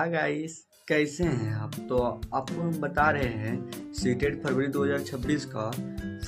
Hi guys, कैसे हैं आप। तो आपको हम बता रहे हैं सीटेट फरवरी 2026 का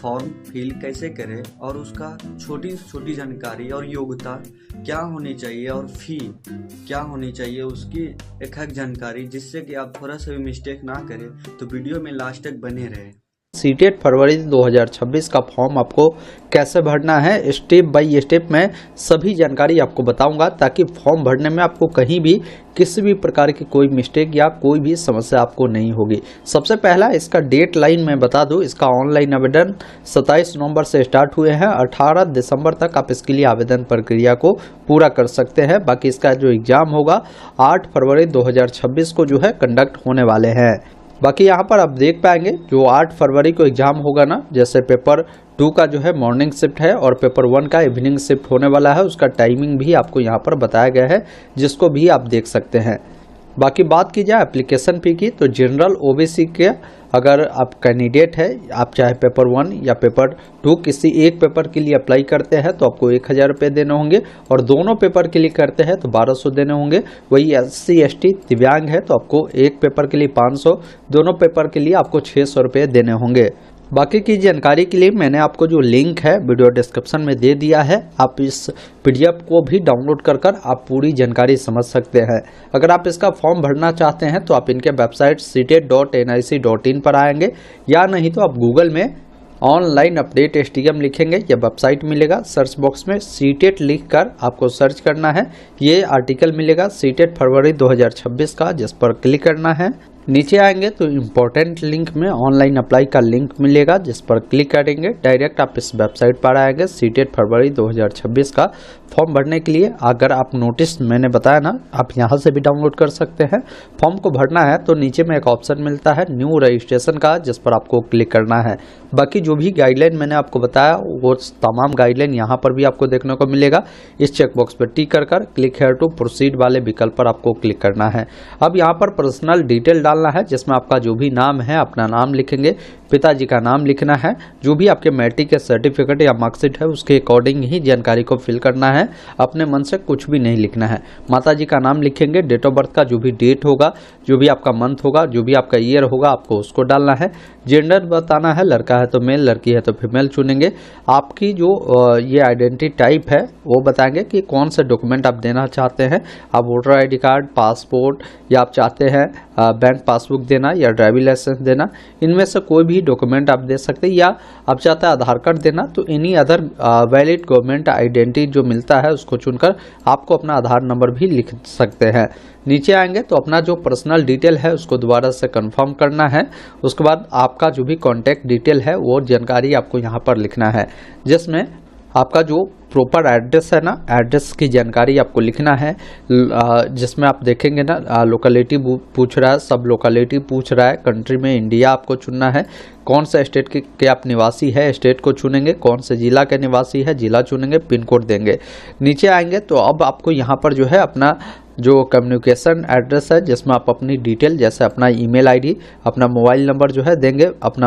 फॉर्म फिल कैसे करें और उसका छोटी छोटी जानकारी और योग्यता क्या होनी चाहिए और फी क्या होनी चाहिए, उसकी एक जानकारी, जिससे कि आप थोड़ा सा भी मिस्टेक ना करें। तो वीडियो में लास्ट तक बने रहें। सीटेट फरवरी 2026 का फॉर्म आपको कैसे भरना है, स्टेप बाय स्टेप मैं सभी जानकारी आपको बताऊंगा, ताकि फॉर्म भरने में आपको कहीं भी किसी भी प्रकार की कोई मिस्टेक या कोई भी समस्या आपको नहीं होगी। सबसे पहला इसका डेट लाइन मैं बता दूं। इसका ऑनलाइन आवेदन 27 नवंबर से स्टार्ट हुए हैं। 18 दिसंबर तक आप इसके लिए आवेदन प्रक्रिया को पूरा कर सकते हैं। बाकी इसका जो एग्ज़ाम होगा 8 फरवरी 2026 को जो है कंडक्ट होने वाले हैं। बाकी यहाँ पर आप देख पाएंगे जो 8 फरवरी को एग्ज़ाम होगा ना, जैसे पेपर 2 का जो है मॉर्निंग शिफ्ट है और पेपर 1 का इवनिंग शिफ्ट होने वाला है। उसका टाइमिंग भी आपको यहाँ पर बताया गया है, जिसको भी आप देख सकते हैं। बाकी बात की जाए एप्लीकेशन फ़ी की, तो जनरल ओबीसी के अगर आप कैंडिडेट है, आप चाहे पेपर 1 या पेपर 2 किसी एक पेपर के लिए अप्लाई करते हैं तो आपको 1000 रुपये देने होंगे, और दोनों पेपर के लिए करते हैं तो 1200 देने होंगे। वही SC ST दिव्यांग है तो आपको एक पेपर के लिए 500, दोनों पेपर के लिए आपको 600 रुपये देने होंगे। बाकी की जानकारी के लिए मैंने आपको जो लिंक है वीडियो डिस्क्रिप्शन में दे दिया है। आप इस PDF को भी डाउनलोड कर आप पूरी जानकारी समझ सकते हैं। अगर आप इसका फॉर्म भरना चाहते हैं तो आप इनके वेबसाइट ctet.nic.in पर आएंगे, या नहीं तो आप गूगल में ऑनलाइन अपडेट STM लिखेंगे या वेबसाइट मिलेगा। सर्च बॉक्स में सीटेट लिख कर आपको सर्च करना है। ये आर्टिकल मिलेगा सीटेट फरवरी 2026 का, जिस पर क्लिक करना है। नीचे आएंगे तो इम्पोर्टेंट लिंक में ऑनलाइन अप्लाई का लिंक मिलेगा, जिस पर क्लिक करेंगे डायरेक्ट आप इस वेबसाइट पर आएंगे। सीटेट फरवरी 2026 का फॉर्म भरने के लिए अगर आप नोटिस मैंने बताया ना, आप यहाँ से भी डाउनलोड कर सकते हैं। फॉर्म को भरना है तो नीचे में एक ऑप्शन मिलता है न्यू रजिस्ट्रेशन का, जिस पर आपको क्लिक करना है। बाकी जो भी गाइडलाइन मैंने आपको बताया वो तमाम गाइडलाइन यहाँ पर भी आपको देखने को मिलेगा। इस चेकबॉक्स पर टिक कर क्लिक हेयर टू प्रोसीड वाले विकल्प पर आपको क्लिक करना है। अब यहाँ पर पर्सनल डिटेल डालना है, जिसमें आपका जो भी नाम है अपना नाम लिखेंगे, पिताजी का नाम लिखना है, जो भी आपके मैट्रिक के सर्टिफिकेट या मार्कशीट है उसके अकॉर्डिंग ही जानकारी को फिल करना है। अपने मन से कुछ भी नहीं लिखना है। माताजी का नाम लिखेंगे, डेट ऑफ बर्थ का जो भी डेट होगा, जो भी आपका मंथ होगा, जो भी आपका ईयर होगा, आपको उसको डालना है। जेंडर बताना है, लड़का है तो मेल, लड़की है तो फीमेल चुनेंगे। आपकी जो ये आइडेंटिटी टाइप है वो बताएंगे कि कौन से डॉक्यूमेंट आप देना चाहते हैं। आप वोटर ID कार्ड, पासपोर्ट, या आप चाहते हैं बैंक पासबुक देना या ड्राइविंग लाइसेंस देना, इनमें से कोई भी डॉक्यूमेंट आप दे सकते हैं। या आप चाहते हैं आधार कार्ड देना तो any other valid government identity जो मिलता है उसको चुनकर आपको अपना आधार नंबर भी लिख सकते हैं। नीचे आएंगे तो अपना जो पर्सनल डिटेल है उसको दोबारा से कंफर्म करना है। उसके बाद आपका जो भी कॉन्टैक्ट डिटेल है वो जानकारी आपको यहाँ पर लिखना है, जिसमें आपका जो प्रॉपर एड्रेस है ना, एड्रेस की जानकारी आपको लिखना है। जिसमें आप देखेंगे ना लोकेलिटी पूछ रहा है, सब लोकेलिटी पूछ रहा है। कंट्री में इंडिया आपको चुनना है। कौन सा स्टेट के आप निवासी है, स्टेट को चुनेंगे। कौन से जिला के निवासी है, जिला चुनेंगे। पिन कोड देंगे। नीचे आएंगे तो अब आपको यहाँ पर जो है अपना जो कम्युनिकेशन एड्रेस है, जिसमें आप अपनी डिटेल जैसे अपना ईमेल ID, अपना मोबाइल नंबर जो है देंगे। अपना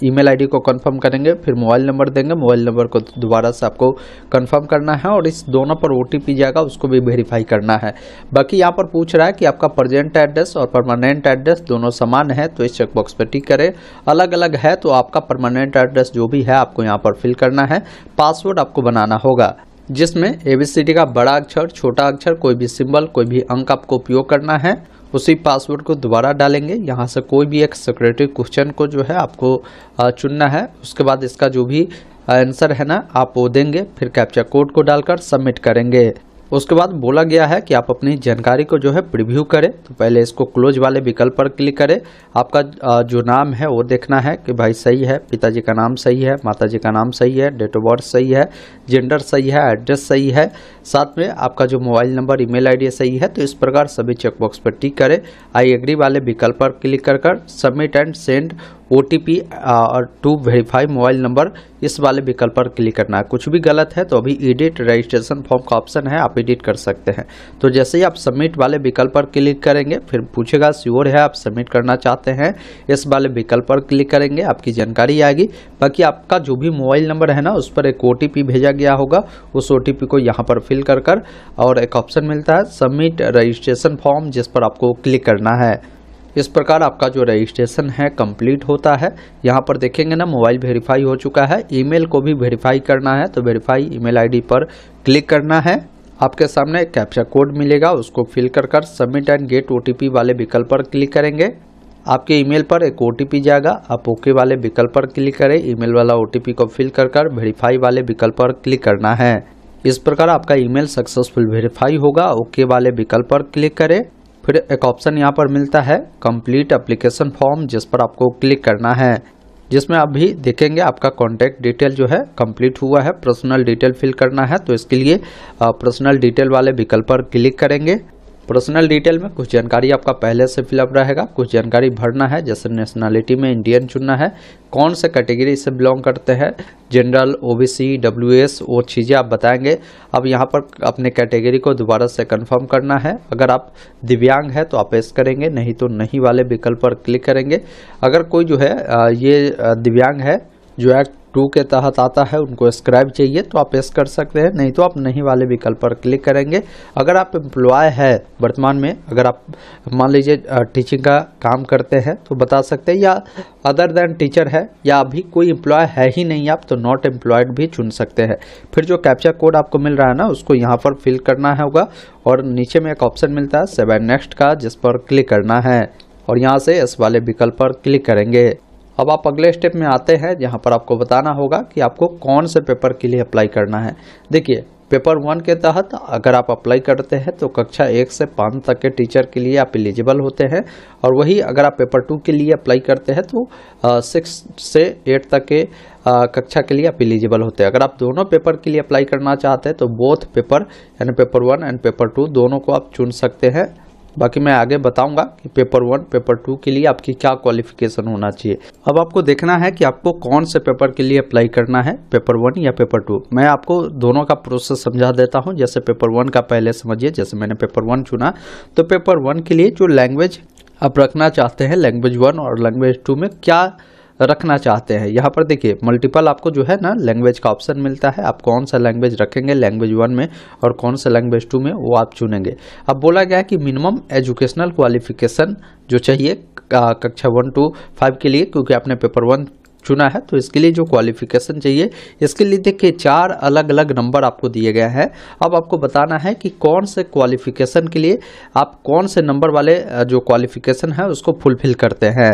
ईमेल ID को कंफर्म करेंगे, फिर मोबाइल नंबर देंगे। मोबाइल नंबर को दोबारा से आपको कंफर्म करना है, और इस दोनों पर OTP जाएगा, उसको भी वेरीफाई करना है। बाकी यहाँ पर पूछ रहा है कि आपका प्रेजेंट एड्रेस और परमानेंट एड्रेस दोनों समान है, तो इस चेकबॉक्स पर टिक करें। अलग अलग है तो आपका परमानेंट एड्रेस जो भी है आपको यहाँ पर फिल करना है। पासवर्ड आपको बनाना होगा, जिसमें ABCD का बड़ा अक्षर, छोटा अक्षर, कोई भी सिंबल, कोई भी अंक आपको उपयोग करना है। उसी पासवर्ड को दोबारा डालेंगे। यहाँ से कोई भी एक सिक्योरिटी क्वेश्चन को जो है आपको चुनना है। उसके बाद इसका जो भी आंसर है ना आप वो देंगे, फिर कैप्चा कोड को डालकर सबमिट करेंगे। उसके बाद बोला गया है कि आप अपनी जानकारी को जो है प्रीव्यू करें, तो पहले इसको क्लोज वाले विकल्प पर क्लिक करें। आपका जो नाम है वो देखना है कि भाई सही है, पिताजी का नाम सही है, माताजी का नाम सही है, डेट ऑफ बर्थ सही है, जेंडर सही है, एड्रेस सही है, साथ में आपका जो मोबाइल नंबर, ईमेल ID सही है। तो इस प्रकार सभी चेकबॉक्स पर टिक करें। आई एग्री वाले विकल्प पर क्लिक कर सबमिट एंड सेंड OTP और टू वेरीफाई मोबाइल नंबर, इस वाले विकल्प पर क्लिक करना है। कुछ भी गलत है तो अभी एडिट रजिस्ट्रेशन फॉर्म का ऑप्शन है, आप एडिट कर सकते हैं। तो जैसे ही आप सबमिट वाले विकल्प पर क्लिक करेंगे, फिर पूछेगा श्योर है आप सबमिट करना चाहते हैं, इस वाले विकल्प पर क्लिक करेंगे, आपकी जानकारी आएगी। बाकी आपका जो भी मोबाइल नंबर है ना, उस पर एक OTP भेजा गया होगा, उस OTP को यहाँ पर फिल कर और एक ऑप्शन मिलता है सबमिट रजिस्ट्रेशन फॉर्म, जिस पर आपको क्लिक करना है। इस प्रकार आपका जो रजिस्ट्रेशन है कंप्लीट होता है। यहाँ पर देखेंगे ना, मोबाइल वेरीफाई हो चुका है। ईमेल को भी वेरीफाई करना है तो वेरीफाई ईमेल आईडी पर क्लिक करना है। आपके सामने एक कैप्चा कोड मिलेगा, उसको फिल कर सबमिट एंड गेट OTP वाले विकल्प पर क्लिक करेंगे। आपके ईमेल पर एक OTP जाएगा, आप ओके वाले विकल्प पर क्लिक करें। ईमेल वाला OTP को फिल कर वेरीफाई वाले विकल्प पर क्लिक करना है। इस प्रकार आपका ईमेल सक्सेसफुल वेरीफाई होगा। ओके वाले विकल्प पर क्लिक करें। फिर एक ऑप्शन यहाँ पर मिलता है कंप्लीट एप्लीकेशन फॉर्म, जिस पर आपको क्लिक करना है, जिसमें आप भी देखेंगे आपका कॉन्टैक्ट डिटेल जो है कंप्लीट हुआ है। पर्सनल डिटेल फिल करना है तो इसके लिए पर्सनल डिटेल वाले विकल्प पर क्लिक करेंगे। पर्सनल डिटेल में कुछ जानकारी आपका पहले से फिलअप रहेगा, कुछ जानकारी भरना है। जैसे नेशनलिटी में इंडियन चुनना है, कौन से कैटेगरी से बिलोंग करते हैं, जनरल, OBC, WS, वो चीज़ें आप बताएंगे। अब यहाँ पर अपने कैटेगरी को दोबारा से कंफर्म करना है। अगर आप दिव्यांग है तो आप यस करेंगे, नहीं तो नहीं वाले विकल्प पर क्लिक करेंगे। अगर कोई जो है ये दिव्यांग है जो एक्ट 2 के तहत आता है, उनको स्क्राइब चाहिए तो आप यस कर सकते हैं, नहीं तो आप नहीं वाले विकल्प पर क्लिक करेंगे। अगर आप एम्प्लॉय है वर्तमान में, अगर आप मान लीजिए टीचिंग का काम करते हैं तो बता सकते हैं, या अदर देन टीचर है, या अभी कोई एम्प्लॉय है ही नहीं आप तो नॉट एम्प्लॉयड भी चुन सकते हैं। फिर जो कैप्चा कोड आपको मिल रहा है ना, उसको यहाँ पर फिल करना है होगा और नीचे में एक ऑप्शन मिलता है 7 नेक्स्ट का, जिस पर क्लिक करना है और यहाँ से इस वाले विकल्प पर क्लिक करेंगे। अब आप अगले स्टेप में आते हैं, जहाँ पर आपको बताना होगा कि आपको कौन से पेपर के लिए अप्लाई करना है। देखिए, पेपर 1 के तहत अगर आप अप्लाई करते हैं तो कक्षा 1 से 5 तक के टीचर के लिए आप एलिजिबल होते हैं, और वही अगर आप पेपर 2 के लिए अप्लाई करते हैं तो 6 से 8 तक के कक्षा के लिए आप एलिजिबल होते हैं। अगर आप दोनों पेपर के लिए अप्लाई करना चाहते हैं तो बोथ पेपर यानी पेपर 1 एंड पेपर 2 दोनों को आप चुन सकते हैं। बाकी मैं आगे बताऊंगा कि पेपर 1 पेपर 2 के लिए आपकी क्या क्वालिफिकेशन होना चाहिए। अब आपको देखना है कि आपको कौन से पेपर के लिए अप्लाई करना है, पेपर 1 या पेपर 2। मैं आपको दोनों का प्रोसेस समझा देता हूं। जैसे पेपर 1 का पहले समझिए, जैसे मैंने पेपर 1 चुना तो पेपर 1 के लिए जो लैंग्वेज आप रखना चाहते हैं, लैंग्वेज 1 और लैंग्वेज 2 में क्या रखना चाहते हैं, यहाँ पर देखिए मल्टीपल आपको जो है ना लैंग्वेज का ऑप्शन मिलता है। आप कौन सा लैंग्वेज रखेंगे लैंग्वेज 1 में और कौन सा लैंग्वेज 2 में, वो आप चुनेंगे। अब बोला गया है कि मिनिमम एजुकेशनल क्वालिफिकेशन जो चाहिए कक्षा 1 to 5 के लिए, क्योंकि आपने पेपर 1 चुना है तो इसके लिए जो क्वालिफिकेशन चाहिए, इसके लिए देखिए 4 अलग अलग नंबर आपको दिए गए हैं। अब आपको बताना है कि कौन से क्वालिफिकेशन के लिए आप कौन से नंबर वाले जो क्वालिफिकेशन है उसको फुलफिल करते हैं।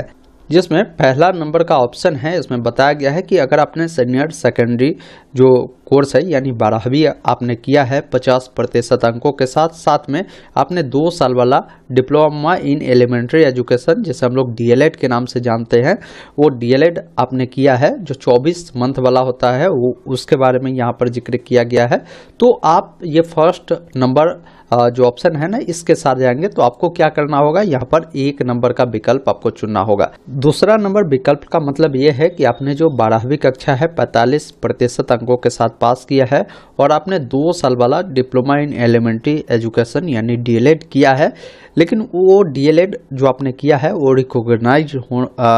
जिसमें पहला नंबर का ऑप्शन है, इसमें बताया गया है कि अगर आपने सीनियर सेकेंडरी जो कोर्स है यानी 12वीं आपने किया है 50% अंकों के साथ, साथ में आपने 2 साल वाला डिप्लोमा इन एलिमेंट्री एजुकेशन, जिसे हम लोग DLED के नाम से जानते हैं, वो DLED आपने किया है जो 24 मंथ वाला होता है, वो उसके बारे में यहाँ पर जिक्र किया गया है। तो आप ये फर्स्ट नंबर जो ऑप्शन है ना इसके साथ जाएंगे तो आपको क्या करना होगा, यहाँ पर 1 नंबर का विकल्प आपको चुनना होगा। दूसरा नंबर विकल्प का मतलब ये है कि आपने जो 12वीं कक्षा है 45% अंकों के साथ पास किया है और आपने 2 साल वाला डिप्लोमा इन एलिमेंट्री एजुकेशन यानी DLED किया है, लेकिन वो DLED जो आपने किया है वो रिकॉग्नाइज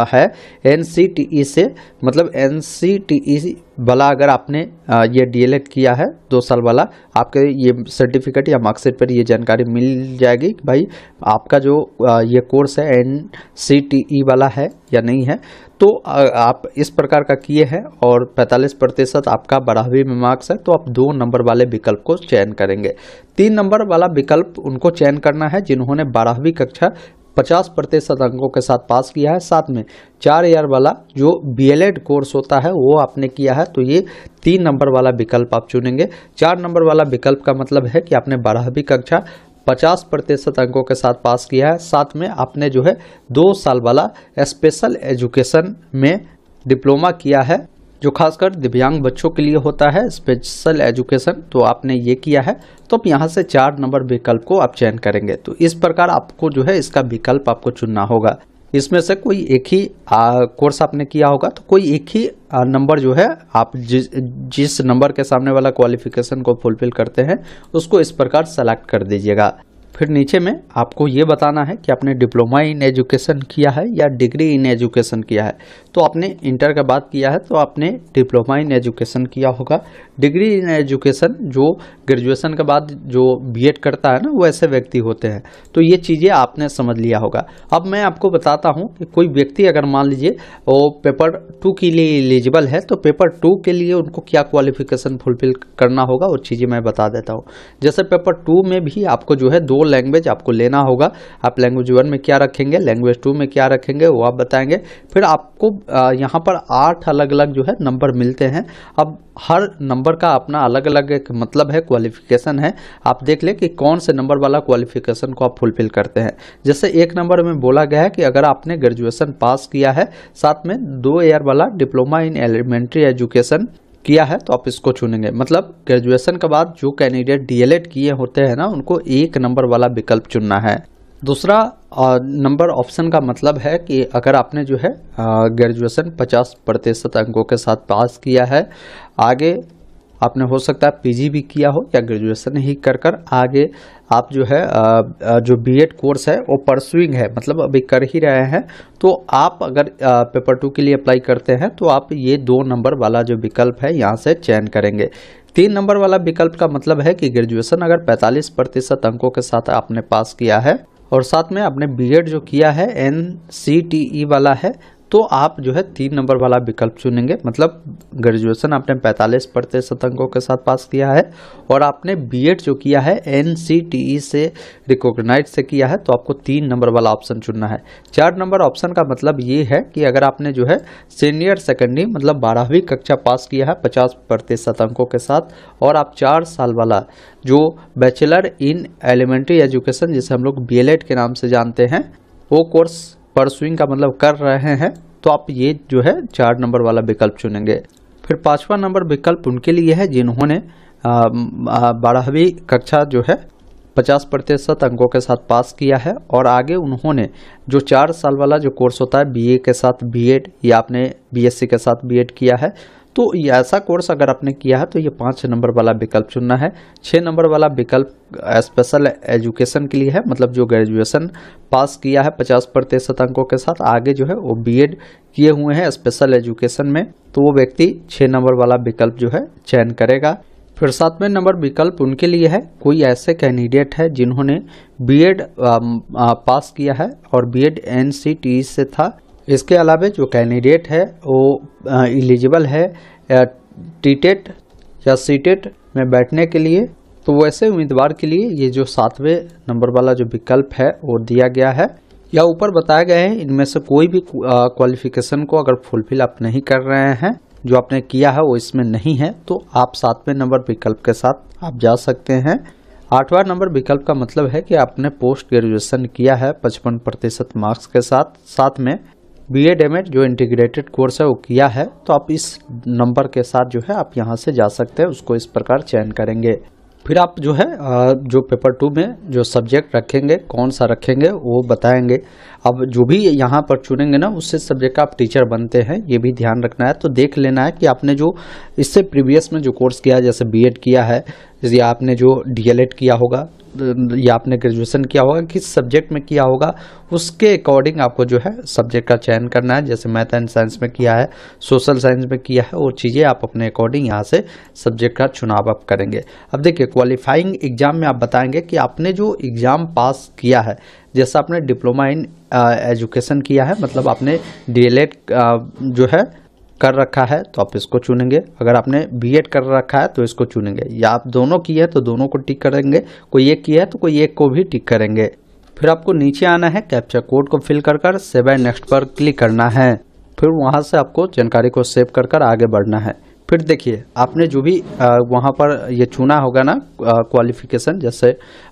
है NCTE से, मतलब NCTE वाला अगर आपने ये DLED किया है 2 साल वाला, आपके ये सर्टिफिकेट या मार्कशीट पर ये जानकारी मिल जाएगी कि भाई आपका जो ये कोर्स है NCTE वाला है या नहीं है। तो आप इस प्रकार का किए हैं और 45% आपका 12वीं में मार्क्स है तो आप 2 नंबर वाले विकल्प को चयन करेंगे। 3 नंबर वाला विकल्प उनको चयन करना है जिन्होंने 12वीं कक्षा 50% अंकों के साथ पास किया है, साथ में 4 ईयर वाला जो BLED कोर्स होता है वो आपने किया है, तो ये 3 नंबर वाला विकल्प आप चुनेंगे। 4 नंबर वाला विकल्प का मतलब है कि आपने 12वीं कक्षा 50% अंकों के साथ पास किया है, साथ में आपने जो है 2 साल वाला स्पेशल एजुकेशन में डिप्लोमा किया है, जो खासकर दिव्यांग बच्चों के लिए होता है स्पेशल एजुकेशन, तो आपने ये किया है। तो अब यहाँ से 4 नंबर विकल्प को आप चयन करेंगे। तो इस प्रकार आपको जो है इसका विकल्प आपको चुनना होगा। इसमें से कोई एक ही कोर्स आपने किया होगा तो कोई एक ही नंबर जो है आप जिस नंबर के सामने वाला क्वालिफिकेशन को फुलफिल करते हैं उसको इस प्रकार सेलेक्ट कर दीजिएगा। फिर नीचे में आपको ये बताना है कि आपने डिप्लोमा इन एजुकेशन किया है या डिग्री इन एजुकेशन किया है। तो आपने इंटर के बाद किया है तो आपने डिप्लोमा इन एजुकेशन किया होगा। डिग्री इन एजुकेशन जो ग्रेजुएशन के बाद जो बीएड करता है ना वो ऐसे व्यक्ति होते हैं। तो ये चीज़ें आपने समझ लिया होगा। अब मैं आपको बताता हूँ कि कोई व्यक्ति अगर मान लीजिए वो पेपर 2 के लिए एलिजिबल है तो पेपर 2 के लिए उनको क्या क्वालिफिकेशन फुलफिल करना होगा वो चीज़ें मैं बता देता हूँ। जैसे पेपर 2 में भी आपको जो है 2 लैंग्वेज आपको लेना होगा। आप लैंग्वेज 1 में क्या रखेंगे, लैंग्वेज 2 में क्या रखेंगे वो आप बताएंगे। फिर आपको यहाँ पर 8 अलग अलग जो है नंबर मिलते हैं। अब हर नंबर का अपना अलग अलग एक मतलब है, क्वालिफिकेशन है। आप देख लें कि कौन से नंबर वाला क्वालिफिकेशन को आप फुलफिल करते हैं। जैसे 1 नंबर में बोला गया है कि अगर आपने ग्रेजुएशन पास किया है साथ में 2 ईयर वाला डिप्लोमा इन एलिमेंट्री एजुकेशन किया है तो आप इसको चुनेंगे। मतलब ग्रेजुएशन के बाद जो कैंडिडेट डीएलएड किए होते हैं ना उनको 1 नंबर वाला विकल्प चुनना है। दूसरा नंबर ऑप्शन का मतलब है कि अगर आपने जो है ग्रेजुएशन 50% अंकों के साथ पास किया है, आगे आपने हो सकता है पीजी भी किया हो या ग्रेजुएशन ही कर आगे आप जो है जो बीएड कोर्स है वो परसुइंग है, मतलब अभी कर ही रहे हैं, तो आप अगर पेपर 2 के लिए अप्लाई करते हैं तो आप ये 2 नंबर वाला जो विकल्प है यहाँ से चयन करेंगे। 3 नंबर वाला विकल्प का मतलब है कि ग्रेजुएशन अगर 45% अंकों के साथ आपने पास किया है और साथ में आपने बीएड जो किया है एनसीटीई वाला है तो आप जो है 3 नंबर वाला विकल्प चुनेंगे। मतलब ग्रेजुएशन आपने 45% अंकों के साथ पास किया है और आपने बीएड जो किया है एनसीटीई से रिकॉग्नाइज से किया है तो आपको 3 नंबर वाला ऑप्शन चुनना है। 4 नंबर ऑप्शन का मतलब ये है कि अगर आपने जो है सीनियर सेकेंडरी मतलब 12वीं कक्षा पास किया है 50% अंकों के साथ और आप 4 साल वाला जो बैचलर इन एलिमेंट्री एजुकेशन जिसे हम लोग बीएलएड के नाम से जानते हैं वो कोर्स परसुइंग का मतलब कर रहे हैं तो आप ये जो है 4 नंबर वाला विकल्प चुनेंगे। फिर 5वां नंबर विकल्प उनके लिए है जिन्होंने 12वीं कक्षा जो है 50% अंकों के साथ पास किया है और आगे उन्होंने जो 4 साल वाला जो कोर्स होता है बीए के साथ बीएड या आपने बीएससी के साथ बीएड किया है तो ये ऐसा कोर्स अगर आपने किया है तो ये 5 नंबर वाला विकल्प चुनना है। 6 नंबर वाला विकल्प स्पेशल एजुकेशन के लिए है, मतलब जो ग्रेजुएशन पास किया है 50% अंकों के साथ आगे जो है वो बीएड किए हुए हैं स्पेशल एजुकेशन में तो वो व्यक्ति 6 नंबर वाला विकल्प जो है चयन करेगा। फिर 7वें नंबर विकल्प उनके लिए है कोई ऐसे कैंडिडेट है जिन्होंने बीएड पास किया है और बीएड एनसीटीई से था। इसके अलावा जो कैंडिडेट है वो एलिजिबल है टीटेट या सीटेट में बैठने के लिए तो वैसे उम्मीदवार के लिए ये जो 7वें नंबर वाला जो विकल्प है वो दिया गया है। या ऊपर बताया गया है इनमें से कोई भी क्वालिफिकेशन को अगर फुलफिल आप नहीं कर रहे हैं, जो आपने किया है वो इसमें नहीं है तो आप 7वें नंबर विकल्प के साथ आप जा सकते हैं। 8वां नंबर विकल्प का मतलब है कि आपने पोस्ट ग्रेजुएशन किया है 55% मार्क्स के साथ में बीएड एमएड जो इंटीग्रेटेड कोर्स है वो किया है तो आप इस नंबर के साथ जो है आप यहाँ से जा सकते हैं, उसको इस प्रकार चयन करेंगे। फिर आप जो है जो पेपर 2 में जो सब्जेक्ट रखेंगे कौन सा रखेंगे वो बताएंगे। अब जो भी यहाँ पर चुनेंगे ना उससे सब्जेक्ट का आप टीचर बनते हैं, ये भी ध्यान रखना है। तो देख लेना है कि आपने जो इससे प्रीवियस में जो कोर्स किया है जैसे बीएड किया है या आपने जो डीएलएड किया होगा या आपने ग्रेजुएशन किया होगा, किस सब्जेक्ट में किया होगा उसके अकॉर्डिंग आपको जो है सब्जेक्ट का चयन करना है। जैसे मैथ एंड साइंस में किया है, सोशल साइंस में किया है, वो चीज़ें आप अपने अकॉर्डिंग यहाँ से सब्जेक्ट का चुनाव आप करेंगे। अब देखिए क्वालिफाइंग एग्जाम में आप बताएंगे कि आपने जो एग्ज़ाम पास किया है, जैसा आपने डिप्लोमा इन एजुकेशन किया है मतलब आपने डीएलएड जो है कर रखा है तो आप इसको चुनेंगे। अगर आपने बीएड कर रखा है तो इसको चुनेंगे, या आप दोनों किए तो दोनों को टिक करेंगे, कोई एक किया है तो कोई एक को भी टिक करेंगे। फिर आपको नीचे आना है, कैप्चा कोड को फिल कर सेव एंड नेक्स्ट पर क्लिक करना है। फिर वहां से आपको जानकारी को सेव कर आगे बढ़ना है। फिर देखिए आपने जो भी वहाँ पर ये चुना होगा ना क्वालिफिकेशन, जैसे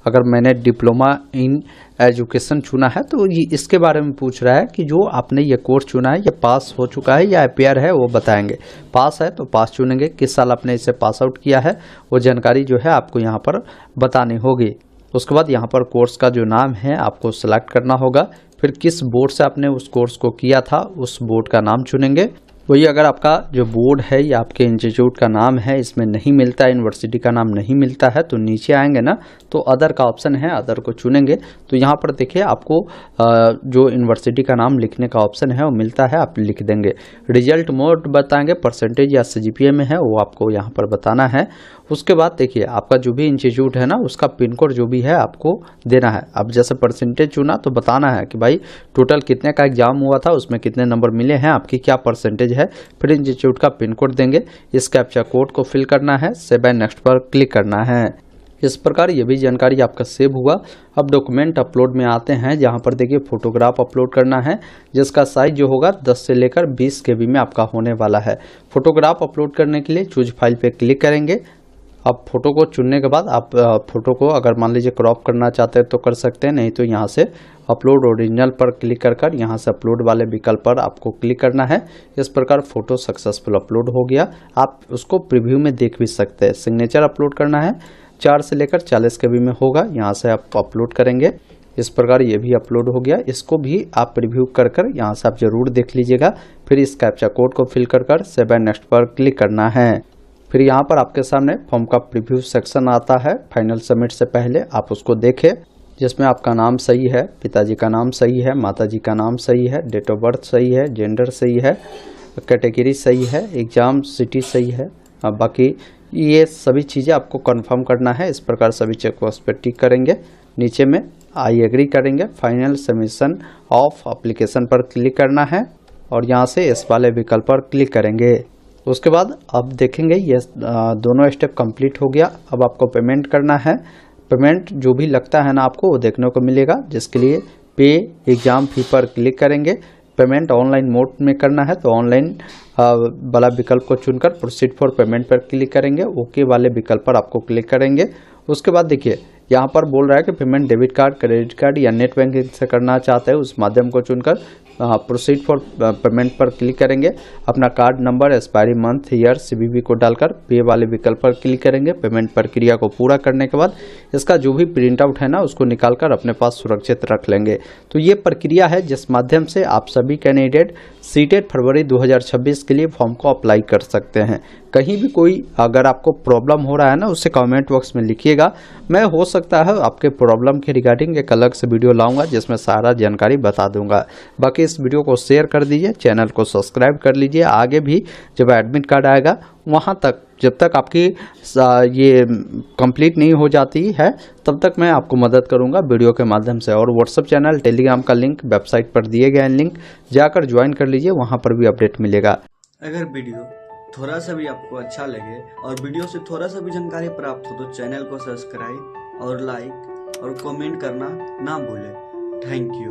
अगर मैंने डिप्लोमा इन एजुकेशन चुना है तो ये इसके बारे में पूछ रहा है कि जो आपने ये कोर्स चुना है ये पास हो चुका है या अपेयर है, वो बताएंगे। पास है तो पास चुनेंगे, किस साल आपने इसे पास आउट किया है वो जानकारी जो है आपको यहाँ पर बतानी होगी। उसके बाद यहाँ पर कोर्स का जो नाम है आपको सेलेक्ट करना होगा, फिर किस बोर्ड से आपने उस कोर्स को किया था उस बोर्ड का नाम चुनेंगे। वही अगर आपका जो बोर्ड है या आपके इंस्टीट्यूट का नाम है इसमें नहीं मिलता है, यूनिवर्सिटी का नाम नहीं मिलता है, तो नीचे आएंगे ना तो अदर का ऑप्शन है, अदर को चुनेंगे तो यहाँ पर देखिए आपको जो यूनिवर्सिटी का नाम लिखने का ऑप्शन है वो मिलता है, आप लिख देंगे। रिजल्ट मोड बताएंगे, परसेंटेज या CGPA में है वो आपको यहाँ पर बताना है। उसके बाद देखिए आपका जो भी इंस्टीट्यूट है ना उसका पिन कोड जो भी है आपको देना है। अब जैसे परसेंटेज चुना तो बताना है कि भाई टोटल कितने का एग्जाम हुआ था, उसमें कितने नंबर मिले हैं, आपकी क्या परसेंटेज है, फिर इंस्टीट्यूट का पिन कोड देंगे। इस कैप्चा कोड को फिल करना है, सेव एंड नेक्स्ट पर क्लिक करना है। इस प्रकार ये भी जानकारी आपका सेव हुआ। अब डॉक्यूमेंट अपलोड में आते हैं, जहां पर देखिए फोटोग्राफ अपलोड करना है जिसका साइज जो होगा 10 से लेकर 20 KB में आपका होने वाला है। फोटोग्राफ अपलोड करने के लिए चूज फाइल पे क्लिक करेंगे। अब फोटो को चुनने के बाद आप फोटो को अगर मान लीजिए क्रॉप करना चाहते हैं तो कर सकते हैं, नहीं तो यहाँ से अपलोड ओरिजिनल पर क्लिक कर यहाँ से अपलोड वाले विकल्प पर आपको क्लिक करना है। इस प्रकार फोटो सक्सेसफुल अपलोड हो गया। आप उसको प्रीव्यू में देख भी सकते हैं। सिग्नेचर अपलोड करना है, 4 से लेकर 40 KB में होगा, यहाँ से आप अपलोड करेंगे। इस प्रकार ये भी अपलोड हो गया। इसको भी आप प्रीव्यू कर यहाँ से आप जरूर देख लीजिएगा। फिर इस कैप्चा कोड को फिल कर सेव एंड नेक्स्ट पर क्लिक करना है। फिर यहाँ पर आपके सामने फॉर्म का प्रीव्यू सेक्शन आता है। फाइनल सबमिट से पहले आप उसको देखें, जिसमें आपका नाम सही है, पिताजी का नाम सही है, माताजी का नाम सही है, डेट ऑफ बर्थ सही है, जेंडर सही है, कैटेगरी सही है, एग्जाम सिटी सही है। अब बाकी ये सभी चीज़ें आपको कंफर्म करना है। इस प्रकार सभी चेकबॉक्स पर टिक करेंगे, नीचे में आई एग्री करेंगे, फाइनल सबमिशन ऑफ एप्लीकेशन पर क्लिक करना है और यहाँ से इस वाले विकल्प पर क्लिक करेंगे। उसके बाद आप देखेंगे ये दोनों स्टेप कंप्लीट हो गया। अब आपको पेमेंट करना है। पेमेंट जो भी लगता है ना आपको वो देखने को मिलेगा, जिसके लिए पे एग्जाम फी पर क्लिक करेंगे। पेमेंट ऑनलाइन मोड में करना है तो ऑनलाइन वाला विकल्प को चुनकर प्रोसीड फॉर पेमेंट पर क्लिक करेंगे। ओके वाले विकल्प पर आपको क्लिक करेंगे। उसके बाद देखिए यहाँ पर बोल रहा है कि payment debit card, credit card या नेट बैंकिंग से करना चाहते हैं, उस माध्यम को चुनकर प्रोसीड फॉर पेमेंट पर क्लिक करेंगे। अपना card number, expiry month, year, CVV को डालकर पे वाले विकल्प पर क्लिक करेंगे। पेमेंट प्रक्रिया को पूरा करने के बाद इसका जो भी प्रिंट आउट है ना उसको निकालकर अपने पास सुरक्षित रख लेंगे। तो ये प्रक्रिया है जिस माध्यम से आप सभी कैंडिडेट सीटेट फरवरी 2026 के लिए फॉर्म को अप्लाई कर सकते हैं। कहीं भी कोई अगर आपको प्रॉब्लम हो रहा है ना उसे कमेंट बॉक्स में लिखिएगा। मैं हो सकता है आपके प्रॉब्लम के रिगार्डिंग एक अलग से वीडियो लाऊंगा जिसमें सारा जानकारी बता दूंगा। बाकी इस वीडियो को शेयर कर दीजिए, चैनल को सब्सक्राइब कर लीजिए। आगे भी जब एडमिट कार्ड आएगा वहां तक, जब तक आपकी ये कंप्लीट नहीं हो जाती है तब तक मैं आपको मदद करूंगा वीडियो के माध्यम से। और व्हाट्सएप चैनल, टेलीग्राम का लिंक वेबसाइट पर दिए गए लिंक जाकर ज्वाइन कर लीजिए, वहां पर भी अपडेट मिलेगा। अगर वीडियो थोड़ा सा भी आपको अच्छा लगे और वीडियो से थोड़ा सा भी जानकारी प्राप्त हो तो चैनल को सब्सक्राइब और लाइक और कमेंट करना ना भूलें। Thank you.